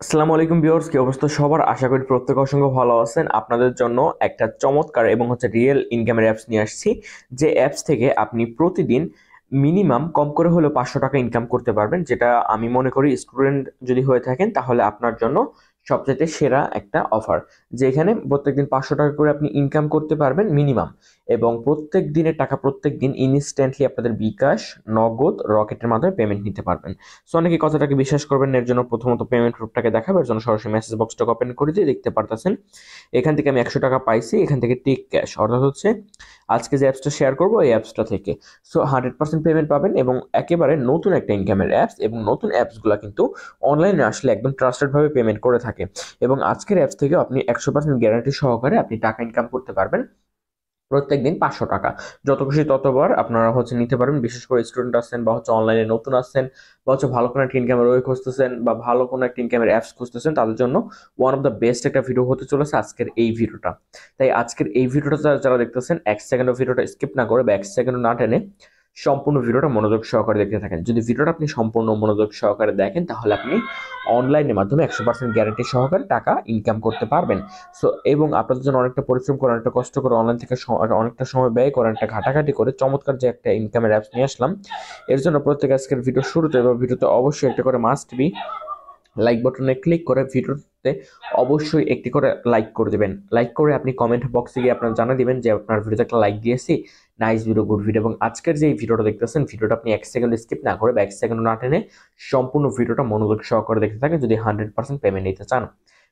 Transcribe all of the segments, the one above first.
আসসালামু আলাইকুম ভিউয়ার্স, কি অবস্থা সবার? আশা করি প্রত্যেকে অসংখ্য ভালো আছেন। আপনাদের জন্য একটা চমৎকার এবং রিয়েল ইনকামের অ্যাপস নিয়ে আসছি। যে অ্যাপস থেকে আপনি প্রতিদিন মিনিমাম কম করে হলেও 500 টাকা ইনকাম করতে পারবেন, যেটা আমি মনে করি স্টুডেন্ট যদি হয়ে থাকেন তাহলে আপনার জন্য সবচেয়ে সেরা একটা অফার। যেখানে প্রত্যেকদিন 500 টাকা করে আপনি ইনকাম করতে পারবেন মিনিমাম, এবং প্রত্যেক দিনের টাকা প্রত্যেক দিন ইনস্ট্যান্টলি আপনাদের বিকাশ, নগদ, রকেটের মাধ্যমে পেমেন্ট নিতে পারবেন। সো অনেকে কথাটাকে বিশ্বাস করবেন না, এর জন্য প্রথমত পেমেন্ট রুটটাকে দেখাবো। এর জন্য সরাসরি মেসেজ বক্সটাকে ওপেন করে দিয়ে দেখতে পারতেছেন এখান থেকে আমি 100 টাকা পাইছি। এখান থেকে টেক ক্যাশ, অর্থাৎ হচ্ছে আজকে যে অ্যাপসটা শেয়ার করবো এই অ্যাপসটা থেকে। সো 100% পেমেন্ট পাবেন এবং একেবারে নতুন একটা ইনকামের অ্যাপস, এবং নতুন অ্যাপসগুলো কিন্তু অনলাইনে আসলে একদম ট্রাস্টেড ভাবে পেমেন্ট করে থাকে। এবং আজকের অ্যাপস থেকে আপনি 100% গ্যারান্টি সহকারে আপনি টাকা ইনকাম করতে পারবেন প্রত্যেকদিন 500 টাকা। যত খুশি ততবার আপনারা নিতে পারবেন। বিশেষ করে স্টুডেন্ট আছেন, বা অনলাইনে নতুন আসছেন, বা ভালো কোনো একটা ইনকামের ওয়ে খুঁজতেছেন, বা ভালো কোনো একটা ইনকামের অ্যাপস খুঁজতেছেন, তাদের জন্য ওয়ান অফ দ্য বেস্ট একটা ভিডিও হতে চলেছে আজকের এই ভিডিওটা। তাই আজকের এই ভিডিওটা যারা দেখতেছেন, 1 সেকেন্ডও ভিডিওটা স্কিপ না করে বা 1 সেকেন্ডও না টেনে সম্পূর্ণ ভিডিওটা মনোযোগ সহকারে দেখতে থাকেন। যদি ভিডিওটা আপনি সম্পূর্ণ মনোযোগ সহকারে দেখেন তাহলে আপনি অনলাইনের মাধ্যমে 100% গ্যারান্টি সহকারে টাকা ইনকাম করতে পারবেন। সো এবং আপনাদের জন্য অনেকটা পরিশ্রম করে, অনেকটা কষ্ট করে, অনলাইন থেকে অনেকটা সময় ব্যয় করে, অনেকটা ঘাটাঘাটি করে চমৎকার যে একটা ইনকামের অ্যাপস নিয়ে আসলাম। এর জন্য প্রত্যেক আজকের ভিডিও শুরুতে বা ভিডিওতে অবশ্যই একটা করে মাস্ট বি লাইক বাটনে ক্লিক করে ভিডিওতে অবশ্যই একটি করে লাইক করে দেবেন। লাইক করে আপনি কমেন্ট বক্সে গিয়ে আপনার জানা দিবেন যে আপনার ভিডিওতে একটা লাইক দিয়েছি, নাইস ভিডিও, গুড ভিডিও। এবং আজকের যে ভিডিওটা দেখতেছেন, ভিডিওটা আপনি 1 সেকেন্ড স্কিপ না করে বা 1 সেকেন্ড না টেনে সম্পূর্ণ ভিডিওটা মনোযোগ সহকারে দেখতে থাকেন যদি 100% পেমেন্ট নিতে চান।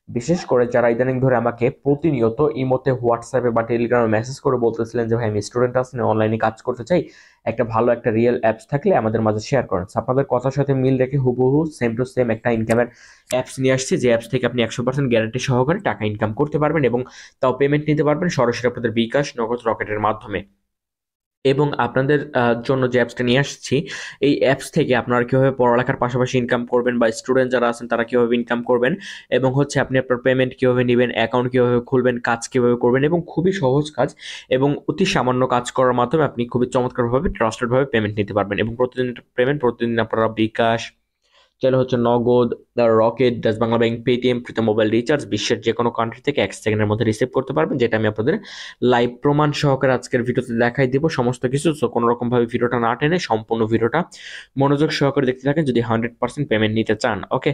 বিশেষ করে যারা ইদানিং ধরে আমাকে প্রতিনিয়ত ইমোতে, হোয়াটসঅ্যাপে বা টেলিগ্রামে মেসেজ করে বলতেছিলেন যে ভাই আমি স্টুডেন্ট আছি, অনলাইনে কাজ করতে চাই, একটা ভালো একটা রিয়েল অ্যাপস থাকলে আমাদের মাঝে শেয়ার করেন। So, আপনাদের কথার সাথে মিল রেখে হুবহু সেম টু সেম একটা ইনকামের অ্যাপস নিয়ে আসছি, যে অ্যাপস থেকে আপনি 100% গ্যারান্টি সহকারে টাকা ইনকাম করতে পারবেন এবং তাও পেমেন্ট নিতে পারবেন সরাসরি আপনাদের বিকাশ, নগদ, রকেটের মাধ্যমে। এবং আপনাদের জন্য যে অ্যাপসটা নিয়ে আসছি, এই অ্যাপস থেকে আপনারা কিভাবে পড়ালেখার পাশাপাশি ইনকাম করবেন, বা স্টুডেন্ট যারা আছেন তারা কিভাবে ইনকাম করবেন, এবং আপনি আপনার পেমেন্ট কিভাবে নেবেন, অ্যাকাউন্ট কিভাবে খুলবেন, কাজ কিভাবে করবেন, এবং খুবই সহজ কাজ এবং অতি সামান্য কাজ করার মাধ্যমে আপনি খুবই চমৎকারভাবে, ট্রাস্টেড ভাবে পেমেন্ট নিতে পারবেন। এবং প্রতিদিন পেমেন্ট, প্রতিদিন আপনারা বিকাশ, চাইলে Nagad, Rocket, Dutch Bangla bank, Paytm, প্রীতম মোবাইল রিচার্জ বিশ্বের যে কোনো কান্ট্রি থেকে 1 সেকেন্ডের মধ্যে রিসিভ করতে পারবেন, যেটা আমি আপনাদের লাইভ প্রমাণ সহকারে আজকের ভিডিওতে দেখাই দিব সমস্ত কিছু। সো কোনো রকম ভাবে ভিডিওটা না টেনে সম্পূর্ণ ভিডিওটা মনোযোগ সহকারে দেখতে থাকেন যদি 100% পেমেন্ট নিতে চান। ওকে,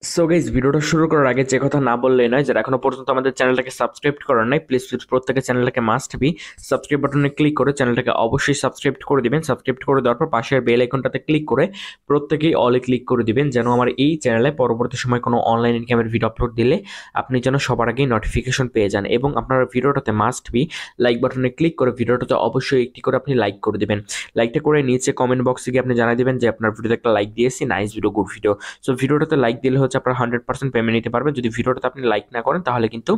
সো গাইজ, ভিডিওটা শুরু করার আগে যে কথা না বললেই নয়, যারা এখনো পর্যন্ত আমাদের চ্যানেলটাকে সাবস্ক্রাইব করার নাই, প্লিজ প্রত্যেকের চ্যানেলটাকে মাস্ট বি সাবস্ক্রাইব বাটনে ক্লিক করে চ্যানেলটাকে অবশ্যই সাবস্ক্রাইব করে দিবেন। সাবস্ক্রাইব করে দেওয়ার পর পাশের বেল আইকনটাতে ক্লিক করে প্রত্যেকেই অলে ক্লিক করে দিবেন, যেন আমার এই চ্যানেলে পরবর্তী সময় কোনো অনলাইন ইনকামের ভিডিও আপলোড দিলে আপনি যেন সবার আগেই নোটিফিকেশন পেয়ে যান। এবং আপনার ভিডিওটাতে মাস্ট বি লাইক বাটনে ক্লিক করে ভিডিওটাতে অবশ্যই একটি করে আপনি লাইক করে দিবেন। লাইকটা করে নিচে কমেন্ট বক্সে গিয়ে আপনি জানিয়ে দিবেন যে আপনার ভিডিওতে একটা লাইক দিয়েছি, nice video, good video. So ভিডিওটাতে লাইক দিলে আপনার 100% পেমেন্ট নিতে পারবেন। যদি ভিডিওটাতে আপনি লাইক না করেন তাহলে কিন্তু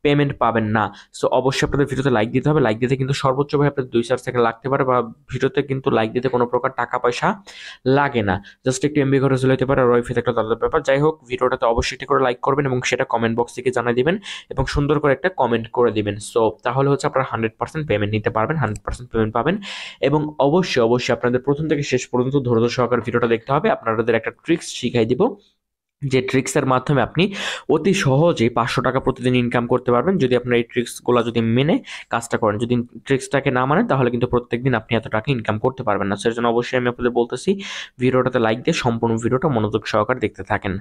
পেমেন্ট পাবেন না। সো অবশ্যই আপনাদের ভিডিওতে লাইক দিতে হবে। লাইক দিতে কিন্তু সর্বোচ্চ ভাবে আপনাদের 2-4 সেকেন্ড লাগতে পারে, বা ভিডিওতে কিন্তু লাইক দিতে কোনো প্রকার টাকা পয়সা লাগে না, জাস্ট একটু এমবি খরচ হতে পারে, আর ওয়াইফাই একটা আলাদা ব্যাপার। যাই হোক, ভিডিওটাতে অবশ্যই একটি করে লাইক করবেন এবং সেটা কমেন্ট বক্স থেকে জানিয়ে দিবেন এবং সুন্দর করে একটা কমেন্ট করে দিবেন। সো তাহলে আপনারা 100% পেমেন্ট নিতে পারবেন, 100% পেমেন্ট পাবেন। এবং অবশ্যই আপনাদের প্রথম থেকে শেষ পর্যন্ত ধৈর্য সহকারে ভিডিওটা দেখতে হবে। আপনাদের একটা ট্রিক্স শিখাই দিব, যে ট্রিক্সের মাধ্যমে আপনি অতি সহজেই 500 টাকা প্রতিদিন ইনকাম করতে পারবেন যদি আপনার এই ট্রিক্সগুলো যদি মেনে কাজটা করেন। যদি ট্রিক্সটাকে না মানেন তাহলে কিন্তু প্রত্যেকদিন আপনি এত টাকা ইনকাম করতে পারবেন না। সেজন্য জন্য অবশ্যই আমি আপনাদের বলতেছি, ভিডিওটাতে লাইক দিয়ে সম্পূর্ণ ভিডিওটা মনোযোগ সহকারে দেখতে থাকেন।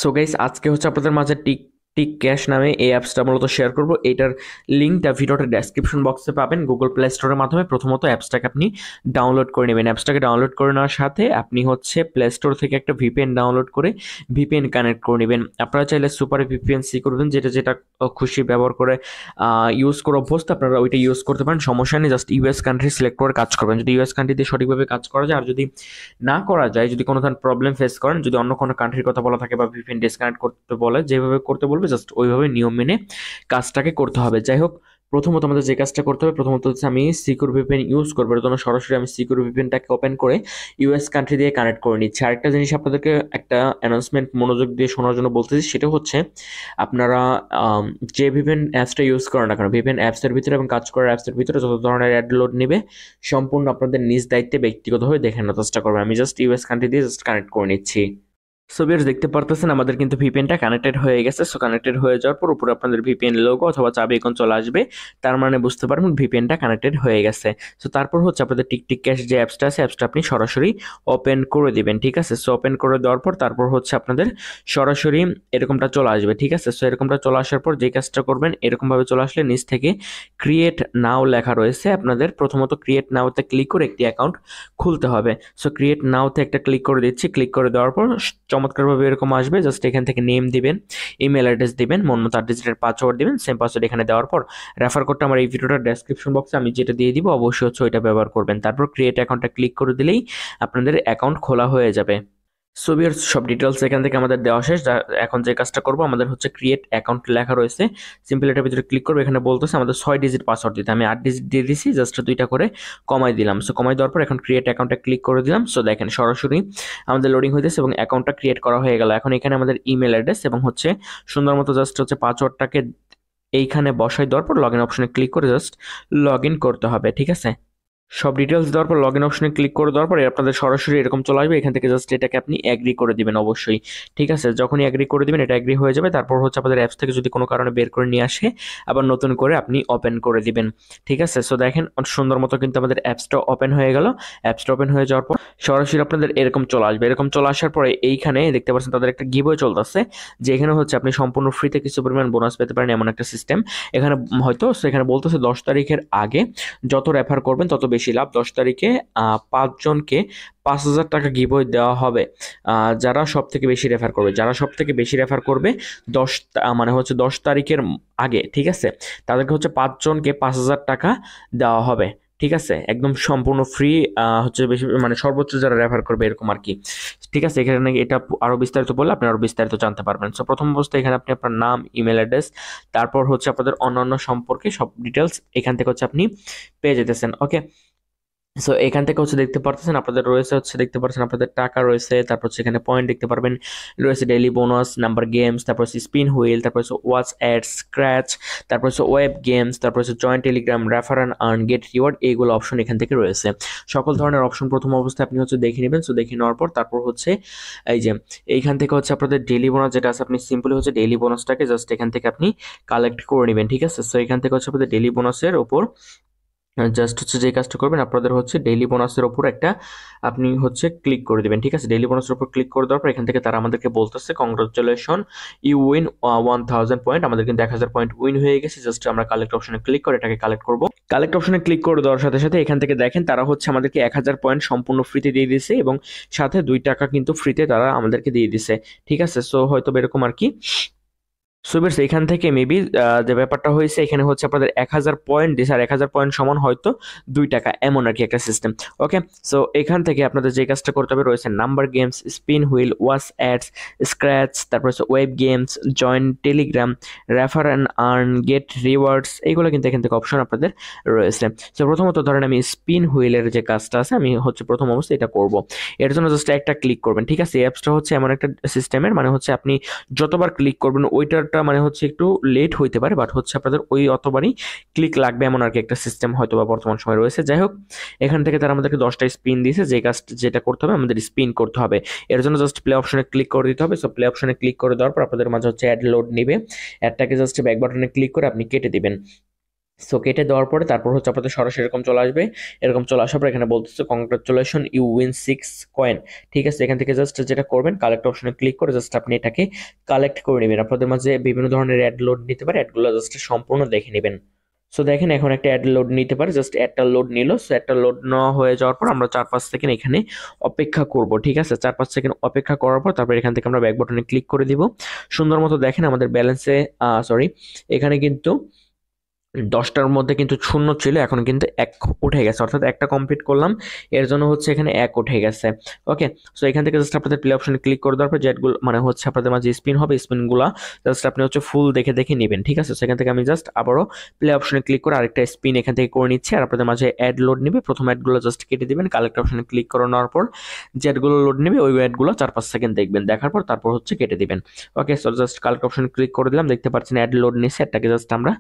সো গাইস, আজকে আপনাদের মাঝে টিক ক্যাশ নামে এই অ্যাপসটা মূলত শেয়ার করব। এটার লিঙ্কটা ভিডিওটার ডেসক্রিপশন বক্সে পাবেন। গুগল প্লে স্টোরের মাধ্যমে প্রথমত অ্যাপসটাকে আপনি ডাউনলোড করে নেবেন। অ্যাপসটাকে ডাউনলোড করে নেওয়ার সাথে আপনি প্লে স্টোর থেকে একটা ভিপিএন ডাউনলোড করে ভিপিএন কানেক্ট করে নেবেন। আপনারা চাইলে সুপার ভিপিএন সি করবেন, যেটা খুশি ব্যবহার করে ইউজ করে অভ্যস্ত, আপনারা ওইটা ইউজ করতে পারেন, সমস্যা নেই। জাস্ট ইউএস কান্ট্রি সিলেক্ট করে কাজ করবেন। যদি ইউএস কান্ট্রিতে সঠিকভাবে কাজ করা যায়, আর যদি না করা যায়, যদি কোনো ধরনের প্রবলেম ফেস করেন, যদি অন্য কোনো কান্ট্রির কথা বলা থাকে বা ভিপিএন ডিসকানেক্ট করতে বলে, যেভাবে করতে বলবে জাস্ট ওইভাবে নিয়ম মেনে কাজটাকে করতে হবে। যাই হোক, প্রথমত আমাদের যে কাজটা করতে হবে, প্রথমত আমি সিকিউর ভিপিএন ইউজ করবো। এর জন্য সরাসরি আমি সিকিউর ভিপিএনটাকে ওপেন করে ইউএস কান্ট্রি দিয়ে কানেক্ট করে নিচ্ছি। আরেকটা জিনিস আপনাদেরকে একটা অ্যানাউন্সমেন্ট মনোযোগ দিয়ে শোনার জন্য বলতেছি, সেটা আপনারা যে ভিপিএন অ্যাপসটা ইউজ করেন না কেন, ভিপিএন অ্যাপসের ভিতরে এবং কাজ করার অ্যাপসের ভিতরে যত ধরনের অ্যাড লোড নেবে সম্পূর্ণ আপনাদের নিজ দায়িত্বে ব্যক্তিগতভাবে দেখে নেওয়ার চেষ্টা করবেন। আমি জাস্ট ইউএস কান্ট্রি দিয়ে জাস্ট কানেক্ট করে নিচ্ছি। সো ভিউয়ার্স দেখতে পারতেছেন আমাদের কিন্তু ভিপিএনটা কানেক্টেড হয়ে গেছে। সো কানেক্টেড হয়ে যাওয়ার পর উপরে আপনাদের ভিপিএন লোগো অথবা চাবি আইকন চলে আসবে, তার মানে বুঝতে পারবেন ভিপিএনটা কানেক্টেড হয়ে গেছে। সো তারপর হচ্ছে আপনাদের টিকটিক ক্যাশ যে অ্যাপসটা আছে, অ্যাপসটা আপনি সরাসরি ওপেন করে দিবেন, ঠিক আছে। সো ওপেন করে দেওয়ার পর তারপর হচ্ছে আপনাদের সরাসরি এরকমটা চলে আসবে, ঠিক আছে। সো এরকমটা চলে আসার পর যে কাজটা করবেন, এরকমভাবে চলে আসলে নিচ থেকে ক্রিয়েট নাও লেখা রয়েছে, আপনাদের প্রথমত ক্রিয়েট নাওতে ক্লিক করে একটি অ্যাকাউন্ট খুলতে হবে। সো ক্রিয়েট নাওতে একটা ক্লিক করে দিচ্ছি, ক্লিক করে দেওয়ার পর চমৎকারভাবে এরকম আসবে। জাস্ট এখান থেকে নেম দিবেন, ইমেল অ্যাড্রেস দিবেন, মন মতো 8 ডিজিটের পাসওয়ার্ড দিবেন, সেম পাসওয়ার্ড এখানে দেওয়ার পর রেফার কোডটা আমার এই ভিডিওটার ডেসক্রিপশন বক্সে আমি যেটা দিয়ে দিব অবশ্যই হচ্ছে ওইটা ব্যবহার করবেন। তারপর ক্রিয়েট অ্যাকাউন্টটা ক্লিক করে দিলেই আপনাদের অ্যাকাউন্ট খোলা হয়ে যাবে। সো ভিউয়ার্স সব ডিটেলস এখান থেকে আমাদের দেওয়া শেষ। এখন যে কাজটা করবো, আমাদের হচ্ছে ক্রিয়েট অ্যাকাউন্ট লেখা রয়েছে, সিম্পল এটার ভিতরে ক্লিক করবো। এখানে বলতেছে আমাদের 6 ডিজিট পাসওয়ার্ড দিতে, আমি 8 ডিজিট দিয়ে দিছি, জাস্ট 2টা করে কমাই দিলাম। সো কমাই দেওয়ার পর এখন ক্রিয়েট অ্যাকাউন্টটা ক্লিক করে দিলাম। সো দেখেন সরাসরি আমাদের লোডিং হইতেছে এবং অ্যাকাউন্টটা ক্রিয়েট করা হয়ে গেল। এখন এখানে আমাদের ইমেল অ্যাড্রেস এবং হচ্ছে সুন্দর মতো জাস্ট হচ্ছে পাসওয়ার্ডটাকে এইখানে বসাই দেওয়ার পর লগ ইন অপশনে ক্লিক করে জাস্ট লগ ইন করতে হবে, ঠিক আছে। সব ডিটেলস দেওয়ার পর লগ ইন অপশনে ক্লিক করে দেওয়ার পরে আপনাদের সরাসরি এরকম চলে আসবে। এখান থেকে জাস্ট এটাকে আপনি অ্যাগ্রি করে দিবেন অবশ্যই, ঠিক আছে। যখনই অ্যাগ্রি করে দিবেন এটা অ্যাগ্রি হয়ে যাবে। তারপর হচ্ছে আপনাদের অ্যাপস থেকে যদি কোনো কারণে বের করে নিয়ে আসে, আবার নতুন করে আপনি ওপেন করে দিবেন, ঠিক আছে। সো দেখেন সুন্দর মতো কিন্তু আমাদের অ্যাপসটা ওপেন হয়ে গেল। অ্যাপসটা ওপেন হয়ে যাওয়ার পর সরাসরি আপনাদের এরকম চলে আসবে। এরকম চলে আসার পরে এইখানে দেখতে পাচ্ছেন তাদের একটা গিভওয়ে চলতেছে, যে এখানে হচ্ছে আপনি সম্পূর্ণ ফ্রিতে কিছু পরিমাণ বোনাস পেতে পারেন, এমন একটা সিস্টেম এখানে হয়তো। সেখানে বলতেছে 10 তারিখের আগে যত রেফার করবেন তত বেশি লাভ। 10 তারিখে 5 জনকে 5,000 টাকা গিভওয়ে দেওয়া হবে, যারা সব থেকে বেশি রেফার করবে। যারা সব থেকে বেশি রেফার করবে 10 মানে হচ্ছে 10 তারিখের আগে, ঠিক আছে, তাদেরকে হচ্ছে 5 জনকে 5,000 টাকা দেওয়া হবে, ঠিক আছে। একদম সম্পূর্ণ ফ্রি, হচ্ছে বেশি মানে সর্বোচ্চ যারা রেফার করবে এরকম আর কি, ঠিক আছে। এখানে এটা আরো বিস্তারিত বললে আপনি আরো বিস্তারিত জানতে পারবেন। সো প্রথম অবস্থায় এখানে আপনি আপনার নাম, ইমেল অ্যাড্রেস, তারপর হচ্ছে আপনাদের অন্যান্য সম্পর্কে সব ডিটেলস এখান থেকে হচ্ছে আপনি পেয়ে যেতেছেন, ওকে। সো এখান থেকে হচ্ছে দেখতে পারতেছেন আপনাদের রয়েছে হচ্ছে দেখতে পাচ্ছেন আপনাদের টাকা রয়েছে, তারপর হচ্ছে এখানে পয়েন্ট দেখতে পারবেন, রয়েছে ডেইলি বোনাস, নাম্বার গেমস, তারপর হচ্ছে স্পিন হুইল, তারপর হচ্ছে ওয়াচ অ্যাডস, স্ক্র্যাচ, তারপর হচ্ছে ওয়েব গেমস, তারপর হচ্ছে joint Telegram, refer and earn, get reward, এইগুলো অপশন এখান থেকে রয়েছে। সকল ধরনের অপশন প্রথম অবস্থায় আপনি হচ্ছে দেখে নেবেন। সো দেখে নেওয়ার পর তারপর হচ্ছে এই যে এইখান থেকে হচ্ছে আপনাদের ডেইলি বোনাস যেটা আছে, আপনি সিম্পলি হচ্ছে ডেইলি বোনাসটাকে জাস্ট এখান থেকে আপনি কালেক্ট করে নেবেন, ঠিক আছে। সো এখান থেকে হচ্ছে আপনাদের ডেইলি বোনাসের উপর জাস্ট হচ্ছে যে কাজটা করবেন, আপনাদের হচ্ছে ডেইলি বোনাসের উপর একটা আপনি হচ্ছে ক্লিক করে দিবেন, ঠিক আছে। ডেইলি বোনাসের উপর ক্লিক করে দেওয়ার পর এখান থেকে তারা আমাদেরকে বলতেছে কংগ্রাচুলেশন, ইউ উইন 1000 পয়েন্ট। আমাদের কিন্তু 1000 পয়েন্ট উইন হয়ে গেছে। জাস্ট আমরা কালেক্ট অপশনে ক্লিক করে এটাকে কালেক্ট করব। কালেক্ট অপশনে ক্লিক করে দেওয়ার সাথে সাথে এখান থেকে দেখেন তারা হচ্ছে আমাদেরকে 1000 পয়েন্ট সম্পূর্ণ ফ্রিতে দিয়ে দিছে এবং সাথে 2 টাকা কিন্তু ফ্রিতে তারা আমাদেরকে দিয়ে দিছে, ঠিক আছে। সো হয়তো এরকম আর কি। সো বেশ এখান থেকে মেবি যে ব্যাপারটা হয়েছে, এখানে হচ্ছে আপনাদের 1000 পয়েন্ট দিছে, আর 1000 পয়েন্ট সমান হয়তো 2 টাকা, এমন আর কি একটা সিস্টেম, ওকে। সো এখান থেকে আপনাদের যে কাজটা করতে হবে রয়েছে number games, spin wheel, watch ads, scratch, তারপর হচ্ছে web games, join Telegram, refer and earn, get rewards, এইগুলো কিন্তু এখান থেকে অপশন আপনাদের রয়েছে। সো প্রথমত ধরেন আমি স্পিন হুইলের যে কাজটা আছে আমি হচ্ছে প্রথম অবস্থায় এটা করব। এর জন্য জাস্ট একটা ক্লিক করবেন, ঠিক আছে। এই অ্যাপসটা হচ্ছে এমন একটা সিস্টেমের, মানে হচ্ছে আপনি যতবার ক্লিক করবেন ওইটার মানে হচ্ছে একটু লেট হইতে পারে, বাট হচ্ছে আপনাদের ওই অতবারই ক্লিক লাগবে এমন আর কি একটা সিস্টেম হয়তো বা বর্তমান সময় রয়েছে। যাই হোক, এখান থেকে তারা আমাদেরকে 10টা স্পিন দিয়েছে, যে কাজ যেটা করতে হবে আমাদের স্পিন করতে হবে। এর জন্য জাস্ট প্লে অপশনে ক্লিক করে দিতে হবে। সো প্লে অপশনে ক্লিক করে দেওয়ার পর আপনাদের মাঝে হচ্ছে অ্যাড লোড নেবে, অ্যাডটাকে জাস্ট ব্যাক বাটনে ক্লিক করে আপনি কেটে দিবেন। সো কেটে দেওয়ার পরে তারপর হচ্ছে আপনাদের সরাসরি এরকম চলে আসবে। এরকম চলে আসার পর এখানে বলতেছে কংগ্রাচুলেশন, ইউ উইন 6 কয়েন, ঠিক আছে। এখান থেকে জাস্ট যেটা করবেন কালেক্ট অপশনে ক্লিক করে জাস্ট আপনি এটাকে কালেক্ট করে নেবেন। আপনাদের মাঝে বিভিন্ন ধরনের অ্যাড লোড নিতে পারে, অ্যাডগুলো জাস্ট সম্পূর্ণ দেখে নেবেন। সো দেখেন এখন একটা অ্যাড লোড নিতে পারে, জাস্ট অ্যাডটা লোড নিল। সো একটা লোড নেওয়া হয়ে যাওয়ার পর আমরা 4-5 সেকেন্ড এখানে অপেক্ষা করব, ঠিক আছে। 4-5 সেকেন্ড অপেক্ষা করার পর তারপর এখান থেকে আমরা ব্যাক বাটনে ক্লিক করে দিব। সুন্দর মতো দেখেন আমাদের ব্যালেন্সে সরি এখানে কিন্তু 10টার মধ্যে কিন্তু শূন্য ছিল, এখন কিন্তু 1 উঠে গেছে, অর্থাৎ একটা কমপ্লিট করলাম, এর জন্য হচ্ছে এখানে 1 উঠে গেছে, ওকে। সো এখান থেকে জাস্ট আপনাদের প্লে অপশনে ক্লিক করে দেওয়ার পর যেগুলো মানে হচ্ছে আপনাদের মাঝে স্পিন হবে, স্পিনগুলো জাস্ট আপনি হচ্ছে ফুল দেখে দেখে নেবেন, ঠিক আছে। সেখান থেকে আমি জাস্ট আবারও প্লে অপশনে ক্লিক করে আরেকটা স্পিন এখান থেকে করে নিচ্ছি, আর আপনাদের মাঝে অ্যাড লোড নেবে। প্রথম অ্যাডগুলো জাস্ট কেটে দিবেন, কালেক্ট অপশনে ক্লিক করে নেওয়ার পর যে অ্যাডগুলো লোড নেবে ওই অ্যাডগুলো 4-5 সেকেন্ড দেখবেন, দেখার পর তারপর হচ্ছে কেটে দিবেন, ওকে। সো জাস্ট কালেক্ট অপশনে ক্লিক করে দিলাম, দেখতে পাচ্ছেন অ্যাড লোড নিচ্ছে, অ্যাডটাকে জাস্ট আমরা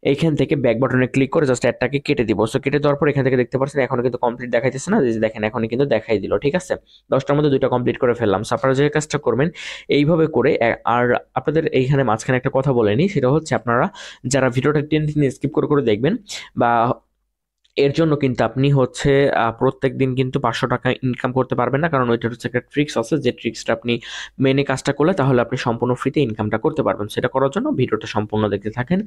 এইখান থেকে ব্যাক বাটনে ক্লিক করে জাস্ট অ্যাডটাকে কেটে দিব। সো কেটে দেওয়ার পর এখান থেকে দেখতে পাচ্ছেন এখনো কিন্তু কমপ্লিট দেখাইতেছে না, যে দেখেন এখনই কিন্তু দেখাই দিল। ঠিক আছে, 10টার মধ্যে 2টা কমপ্লিট করে ফেললাম। সো আপনারা যে কাজটা করবেন এইভাবে করে আর আপনাদের এইখানে মাঝখানে একটা কথা বলে নিই, সেটা হচ্ছে আপনারা যারা ভিডিওটা টেনে স্কিপ করে করে দেখবেন বা এর জন্য কিন্তু আপনি হচ্ছে প্রত্যেকদিন কিন্তু 500 টাকা ইনকাম করতে পারবেন না, কারণ ওইটার হচ্ছে একটা ট্রিক্স আছে, যে ট্রিক্সটা আপনি মেনে কাজটা করলে তাহলে আপনি সম্পূর্ণ ফ্রিতে ইনকামটা করতে পারবেন। সেটা করার জন্য ভিডিওটা সম্পূর্ণ দেখতে থাকেন।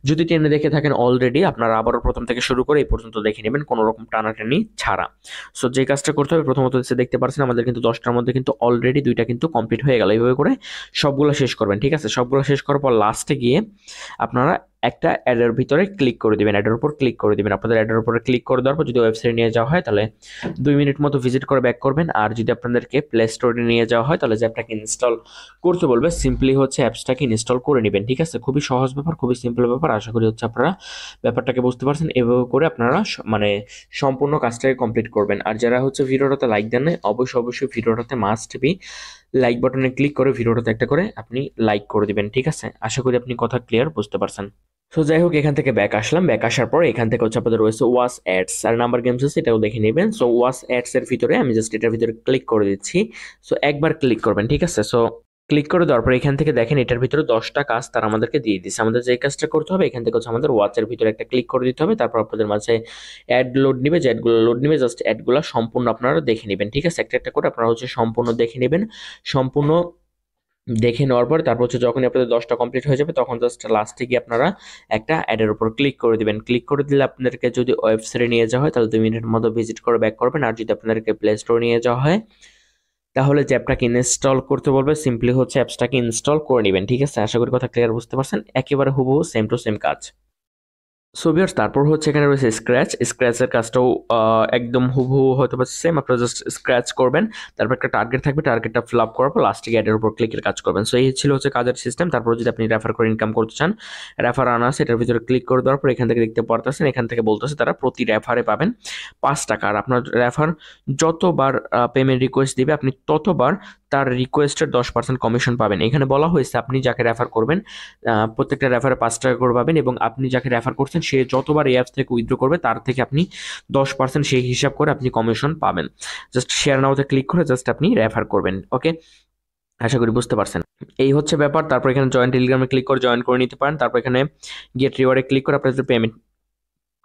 যদি টেনে দেখে থাকেন অলরেডি, আপনারা আবারও প্রথম থেকে শুরু করে এই পর্যন্ত দেখে নেবেন কোনো রকম টানাটানি ছাড়া। সো যে কাজটা করতে হবে, প্রথমত হচ্ছে দেখতে পাচ্ছেন আমাদের কিন্তু 10টার মধ্যে কিন্তু অলরেডি 2টা কিন্তু কমপ্লিট হয়ে গেল। এইভাবে করে সবগুলো শেষ করবেন। ঠিক আছে, সবগুলো শেষ করার পর লাস্টে গিয়ে আপনারা একটা অ্যাডের ভিতরে ক্লিক করে দিবেন, অ্যাডের উপর ক্লিক করে দিবেন। আপনাদের অ্যাডের উপরে ক্লিক করে দেওয়ার পর যদি ওয়েবসাইটে নিয়ে যাওয়া হয় তাহলে 2 মিনিট মতো ভিজিট করে ব্যাক করবেন। আর যদি আপনাদেরকে প্লে স্টোরে নিয়ে যাওয়া হয় তাহলে যে অ্যাপটাকে ইনস্টল করতে বলবে, সিম্পলি হচ্ছে অ্যাপসটাকে ইনস্টল করে নেবেন। ঠিক আছে, খুবই সহজ ব্যাপার, খুবই সিম্পল ব্যাপার। আশা করি হচ্ছে আপনারা ব্যাপারটাকে বুঝতে পারছেন। এভাবে করে আপনারা মানে সম্পূর্ণ কাজটাকে কমপ্লিট করবেন। আর যারা হচ্ছে ভিডিওটাতে লাইক দেন না, অবশ্যই ভিডিওটাতে মাস্ট বি লাইক বাটনে ক্লিক করে ভিডিওটাতে একটা করে আপনি লাইক করে দিবেন। ঠিক আছে, আশা করি আপনি কথা ক্লিয়ার বুঝতে পারছেন। সো যাই হোক, এখান থেকে ব্যাক আসলাম। ব্যাক আসার পর এখান থেকে হচ্ছে আপনাদের রয়েছে ওয়াচ অ্যাডস আর নাম্বার গেমস আছে, এটাও দেখে নেবেন। সো ওয়াচ অ্যাডস এর ভিতরে আমি জাস্ট এটার ভিতরে ক্লিক করে দিচ্ছি। সো একবার ক্লিক করবেন। ঠিক আছে, সো ক্লিক করে দেওয়ার পর এখান থেকে দেখেন এটার ভিতরে 10টা কাজ তারা আমাদেরকে দিয়ে দিচ্ছে। আমাদের যে কাজটা করতে হবে, এখান থেকে হচ্ছে আমাদের ওয়াচের ভিতরে একটা ক্লিক করে দিতে হবে। তারপর আপনাদের মাঝে অ্যাড লোড নিবে, যে অ্যাডগুলো লোড নিবে জাস্ট অ্যাডগুলো সম্পূর্ণ আপনারা দেখে নেবেন। ঠিক আছে, একটা একটা করে আপনারা হচ্ছে সম্পূর্ণ দেখে নেবেন। সম্পূর্ণ দেখে নেওয়ার পর তারপর হচ্ছে যখনই আপনাদের 10টা কমপ্লিট হয়ে যাবে তখন জাস্ট লাস্টে গিয়ে আপনারা একটা অ্যাডের উপর ক্লিক করে দিবেন। ক্লিক করে দিলে আপনাদেরকে যদি ওয়েবসাইটে নিয়ে যাওয়া হয় তাহলে 2 মিনিটের মতো ভিজিট করে ব্যাক করবেন। আর যদি আপনাদেরকে প্লে স্টোরে নিয়ে যাওয়া হয় তাহলে যে অ্যাপটাকে ইনস্টল করতে বলবে, সিম্পলি হচ্ছে অ্যাপসটাকে ইনস্টল করে নেবেন। ঠিক আছে, আশা করি কথা ক্লিয়ার বুঝতে পারছেন। একেবারে হুবহু সেম টু সেম কাজ। সো ভিউয়ার্স, তারপর হচ্ছে এখানে রয়েছে স্ক্র্যাচের কাজটাও একদম হুবহু হয়তো বা সেম। আপনারা জাস্ট স্ক্র্যাচ করবেন, তারপর একটা টার্গেট থাকবে, টার্গেটটা ফিল আপ করার পর লাস্টে অ্যাডের উপর ক্লিকের কাজ করবেন। সো এই ছিল হচ্ছে কাজের সিস্টেম। তারপর যদি আপনি রেফার করে ইনকাম করতে চান, রেফার আনা আছে, এটার ভিতরে ক্লিক করে দেওয়ার পর এখান থেকে দেখতে পারতেছেন, এখান থেকে বলতেছে তারা প্রতি রেফারে পাবেন 5 টাকা। আর আপনার রেফার যতবার পেমেন্ট রিকোয়েস্ট দিবে আপনি ততবার তার রিকোয়েস্টের 10% কমিশন পাবেন। এখানে বলা হয়েছে আপনি যাকে রেফার করবেন প্রত্যেকটা রেফারে 5 টাকা করে পাবেন, এবং আপনি যাকে রেফার করছেন সে যতবার এই অ্যাপস থেকে উইথড্র করবে তার থেকে আপনি 10% সেই হিসাব করে আপনি কমিশন পাবেন। জাস্ট শেয়ার নাওতে ক্লিক করে জাস্ট আপনি রেফার করবেন। ওকে, আশা করি বুঝতে পারছেন। এই হচ্ছে ব্যাপার। তারপর এখানে জয়েন টেলিগ্রামে ক্লিক করে জয়েন করে নিতে পারেন। তারপর এখানে গেট রিওয়ার্ডে ক্লিক করে আপনাদের পেমেন্ট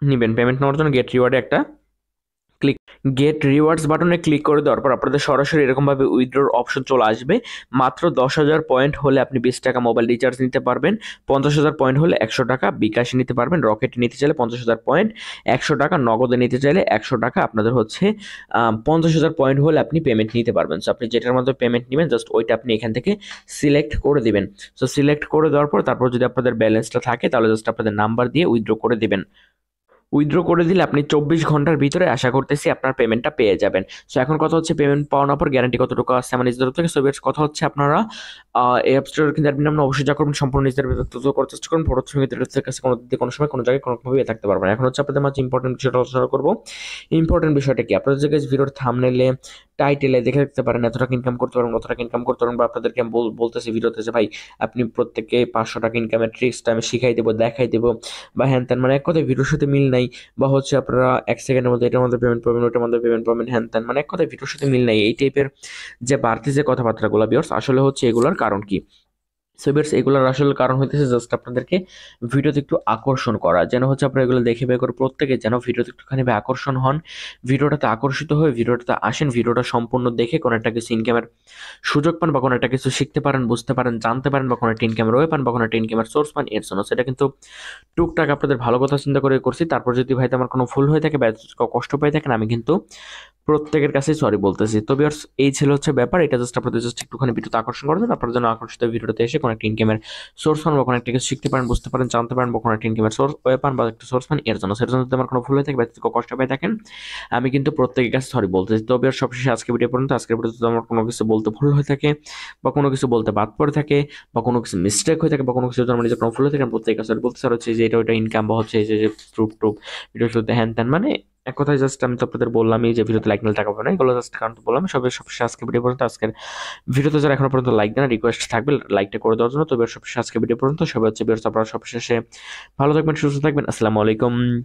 নেবেন। পেমেন্ট নেওয়ার জন্য গেট রিওয়ার্ডে একটা ক্লিক গেট রিওয়ার্ডস বাটনে ক্লিক করে দেওয়ার পর আপনাদের সরাসরি এরকমভাবে উইথড্রোর অপশন চলে আসবে। মাত্র 10,000 পয়েন্ট হলে আপনি 20 টাকা মোবাইল রিচার্জ নিতে পারবেন। 50,000 পয়েন্ট হলে 100 টাকা বিকাশে নিতে পারবেন। রকেটে নিতে চাইলে 50,000 পয়েন্ট 100 টাকা, নগদে নিতে চাইলে 100 টাকা। আপনাদের হচ্ছে 50,000 পয়েন্ট হলে আপনি পেমেন্ট নিতে পারবেন। সো আপনি যেটার মধ্যে পেমেন্ট নেবেন জাস্ট ওইটা আপনি এখান থেকে সিলেক্ট করে দিবেন। সো সিলেক্ট করে দেওয়ার পর তারপর যদি আপনাদের ব্যালেন্সটা থাকে তাহলে জাস্ট আপনাদের নাম্বার দিয়ে উইথড্র করে দিবেন। উইথড্র করে দিলে আপনি 24 ঘন্টার ভিতরে আশা করতেছি আপনার পেমেন্টটা পেয়ে যাবেন। সো এখন কথা হচ্ছে পেমেন্ট পাওয়ার পর গ্যারান্টি কতটুকু আছে আমার নিজেদের তরফ থেকে। সো কথা হচ্ছে আপনারা এই অ্যাপ স্টোর কিন্তু অ্যাডমিন নাম্বার অবশ্যই যা করবেন সম্পূর্ণ নিজেদের তথ্য করার চেষ্টা করুন। ফটোর সঙ্গে তাদের কাছে কোনো সময় কোনো জায়গায় কোনোভাবে থাকতে পারবেন। এখন হচ্ছে আপনাদের মাঝে ইম্পর্টেন্ট বিষয়টা আলোচনা করবো। ইম্পর্টেন্ট বিষয়টা কি, আপনাদের যে ভিডিওর থাম্বনেইলে টাইটেলে দেখে রাখতে পারেন এত টাকা ইনকাম করতে পারবেন, কত টাকা ইনকাম করতে পারবেন, বা আপনাদেরকে আমি বলতেছি ভিডিওতে যে ভাই আপনি প্রত্যেককে 500 টাকা ইনকামের ট্রিক্সটা আমি শিখাই দেবো, দেখাই দেবো, বা হ্যান ত্যান, মানে এক কথায় ভিডিওর সাথে মিল নাই, বা হচ্ছে আপনারা 1 সেকেন্ডের মধ্যে এটার মধ্যে পেমেন্ট পাবেন, ওটার মধ্যে পেমেন্ট পাবেন, হ্যান ত্যান, মানে এক কথায় ভিডিওর সাথে মিল নাই। এই টাইপের যে বাড়তি যে কথাবার্তাগুলো ভিউয়ার্স, আসলে হচ্ছে এগুলোর কারণ কি? সো ভিউয়ার্স, এগুলোর আসলে কারণ হইতেছে জাস্ট আপনাদেরকে ভিডিওতে একটু আকর্ষণ করা, যেন হচ্ছে আপনারা এগুলো দেখে বের করে প্রত্যেকে যেন ভিডিওতে একটুখানি আকর্ষণ হন, ভিডিওটাতে আকর্ষিত হয়ে ভিডিওটাতে আসেন, ভিডিওটা সম্পূর্ণ দেখে কোনো একটা কিছু ইনকামের সুযোগ পান, বা কোনো একটা কিছু শিখতে পারেন, বুঝতে পারেন, জানতে পারেন, বা কোনো একটা ইনকামের ওয়ে পান, বা কোনো একটা ইনকামের সোর্স পান। এর জন্য সেটা কিন্তু টুকটাক আপনাদের ভালো কথা চিন্তা করে করছি। তারপর যদি ভাই আমার কোনো ভুল হয়ে থাকে বা কষ্ট পেয়ে থাকেন, আমি কিন্তু প্রত্যেকের কাছেই সরি বলতেছি। তো ভিউয়ার্স, এই ছিল হচ্ছে ব্যাপার। এটা জাস্ট আপনাদের জাস্ট একটুখানি ভিডিওতে আকর্ষণ করার জন্য, আপনার জন্য আকর্ষিত ভিডিওতে এসে কোনো একটা ইনকামের সোর্স পান, বা কোনো একটা কিছু শিখতে পারেন, বুঝতে পারেন, জানতে পারেন, বা কোনো একটা ইনকামের সোর্স ওয়ে পান, বা একটা সোর্স পান। এর জন্য সেটার জন্য যদি আমার কোনো ভুল হয়ে থাকে বা কষ্ট পেয়ে থাকেন, আমি কিন্তু প্রত্যেকের কাছে সরি বলতেছি। তো ভিউয়ার্স, সবশেষে আজকে ভিডিও পর্যন্ত। আজকের ভিডিওতে যদি আমার কোনো কিছু বলতে ভুল হয়ে থাকে, বা কোনো কিছু বলতে বাদ পড়ে থাকে, বা কোনো কিছু মিস্টেক হয়ে থাকে, বা কোনো কিছু আমার নিজের কোনো ভুল হয়ে থাকে, আমি প্রত্যেকের কাছে বলতে চাই হচ্ছে যে এটা ওইটা ইনকাম, বা হচ্ছে এই যে প্রুফ ভিডিও শুরুতে হ্যান ত্যান, মানে এক কথায় জাস্ট আমি তো আপনাদের বললামই যে ভিডিওতে লাইক নিলে টাকা পাবে না, এগুলো জাস্ট কারণ তো বললাম। সবশেষে আজকে ভিডিও পর্যন্ত, আজকের ভিডিওতে যারা এখনো পর্যন্ত লাইক দেন, রিকোয়েস্ট থাকবে লাইকটা করে দেওয়ার জন্য। তবে সবশেষে আজকে ভিডিও পর্যন্ত সবাই হচ্ছে, আপনারা সবশেষে ভালো থাকবেন, সুস্থ থাকবেন। আসসালামু আলাইকুম।